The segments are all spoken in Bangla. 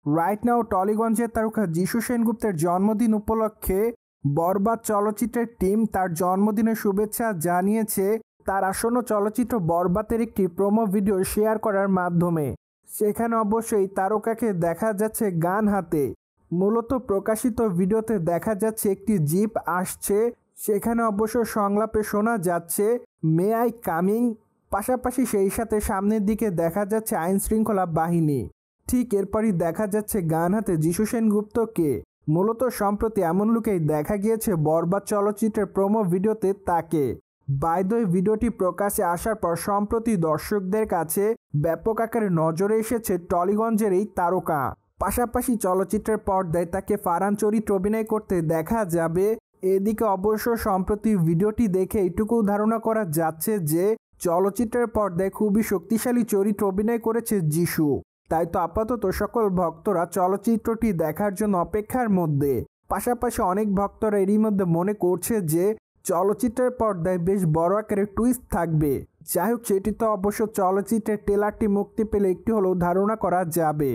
রাইট নাও টলিগঞ্জের তারকা যিশু সেনগুপ্তের জন্মদিন উপলক্ষে বরবাদ চলচ্চিত্রের টিম তার জন্মদিনের শুভেচ্ছা জানিয়েছে তার আসন্ন চলচ্চিত্র বরবাদের একটি প্রোমো ভিডিও শেয়ার করার মাধ্যমে। সেখানে অবশ্যই তারকাকে দেখা যাচ্ছে গান হাতে। মূলত প্রকাশিত ভিডিওতে দেখা যাচ্ছে একটি জিপ আসছে, সেখানে অবশ্য সংলাপে শোনা যাচ্ছে মে আই কামিং। পাশাপাশি সেই সাথে সামনের দিকে দেখা যাচ্ছে আইন শৃঙ্খলা বাহিনী। ঠিক এরপরই দেখা যাচ্ছে গান হাতে যিশু সেনগুপ্তকে। মূলত সম্প্রতি এমন লুকেই দেখা গিয়েছে বরবাদ চলচ্চিত্রের প্রোমো ভিডিওতে তাকে। বাই দ্য ওয়ে, ভিডিওটি প্রকাশে আসার পর সম্প্রতি দর্শকদের কাছে ব্যাপক আকারে নজরে এসেছে টলিগঞ্জের এই তারকা। পাশাপাশি চলচ্চিত্রের পর্দায় তাকে ফারহান চরিত্রে অভিনয় করতে দেখা যাবে। এদিকে অবশ্য সম্প্রতি ভিডিওটি দেখে এটুকু ধারণা করা যাচ্ছে যে চলচ্চিত্রের পর্দায় খুবই শক্তিশালী চরিত্র অভিনয় করেছে যিশু। তাই তো আপাতত সকল ভক্তরা চলচ্চিত্রটি দেখার জন্য অপেক্ষার মধ্যে। পাশাপাশি অনেক ভক্তরা এরই মধ্যে মনে করছে যে চলচ্চিত্রের পর্দায় বেশ বড় আকারে টুইস্ট থাকবে। যাই হোক, সেটি তো অবশ্য চলচ্চিত্রের ট্রেলারটি মুক্তি পেলে একটি হলেও ধারণা করা যাবে।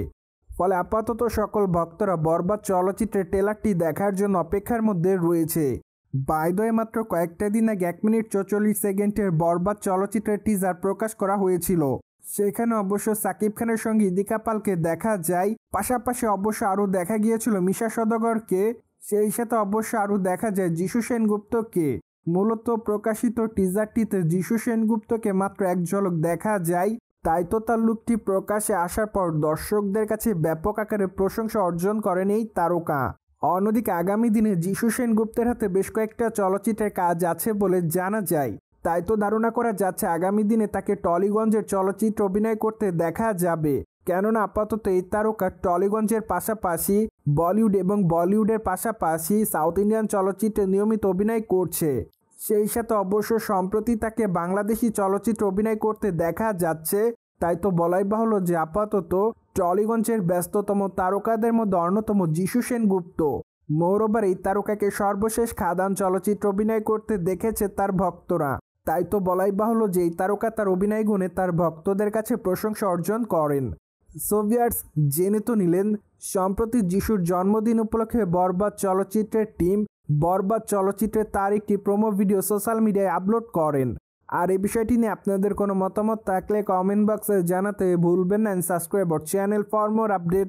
ফলে আপাতত সকল ভক্তরা বরবাদ চলচ্চিত্রের ট্রেলারটি দেখার জন্য অপেক্ষার মধ্যে রয়েছে। বাই দ্য ওয়ে, মাত্র কয়েকটা দিন আগে 1 মিনিট 44 সেকেন্ডের বরবাদ চলচ্চিত্রের টিজার প্রকাশ করা হয়েছিল। সেখানে অবশ্য সাকিব খানের সঙ্গে ইদিকা পালকে দেখা যায়। পাশাপাশি অবশ্য আরও দেখা গিয়েছিল মিশা সওদাগরকে। সেই সাথে অবশ্য আরও দেখা যায় যিশু সেনগুপ্তকে। মূলত প্রকাশিত টিজারটিতে যিশু সেনগুপ্তকে মাত্র এক ঝলক দেখা যায়। তাই তো তার লুকটি প্রকাশে আসার পর দর্শকদের কাছে ব্যাপক আকারে প্রশংসা অর্জন করেন এই তারকা। অন্যদিকে আগামী দিনে যিশু সেনগুপ্তের হাতে বেশ কয়েকটা চলচ্চিত্রের কাজ আছে বলে জানা যায়। তাই তো ধারণা করা যাচ্ছে আগামী দিনে তাকে টলিগঞ্জের চলচ্চিত্র অভিনয় করতে দেখা যাবে। কেননা আপাতত এই তারকা টলিগঞ্জের পাশাপাশি বলিউড এবং বলিউডের পাশাপাশি সাউথ ইন্ডিয়ান চলচ্চিত্রে নিয়মিত অভিনয় করছে। সেই সাথে অবশ্য সম্প্রতি তাকে বাংলাদেশি চলচ্চিত্র অভিনয় করতে দেখা যাচ্ছে। তাই তো বলাই বাহুল্য যে আপাতত টলিগঞ্জের ব্যস্ততম তারকাদের মধ্যে অন্যতম যিশু সেনগুপ্ত। মোরওভার এই তারকাকে সর্বশেষ খাদান চলচ্চিত্র অভিনয় করতে দেখেছে তার ভক্তরা। তাই তো বলাই বাহুল্য যে এই তারকা তার অভিনয় গুণে তার ভক্তদের কাছে প্রশংসা অর্জন করেন। সো ভিউয়ার্স, জেনে তো নিলেন সম্প্রতি যিশুর জন্মদিন উপলক্ষে বরবাদ চলচ্চিত্রের টিম বরবাদ চলচ্চিত্রের তার একটি প্রোমো ভিডিও সোশ্যাল মিডিয়ায় আপলোড করেন। আর এই বিষয়টি নিয়ে আপনাদের কোনো মতামত থাকলে কমেন্ট বক্সে জানাতে ভুলবেন না। Subscribe our channel for more update.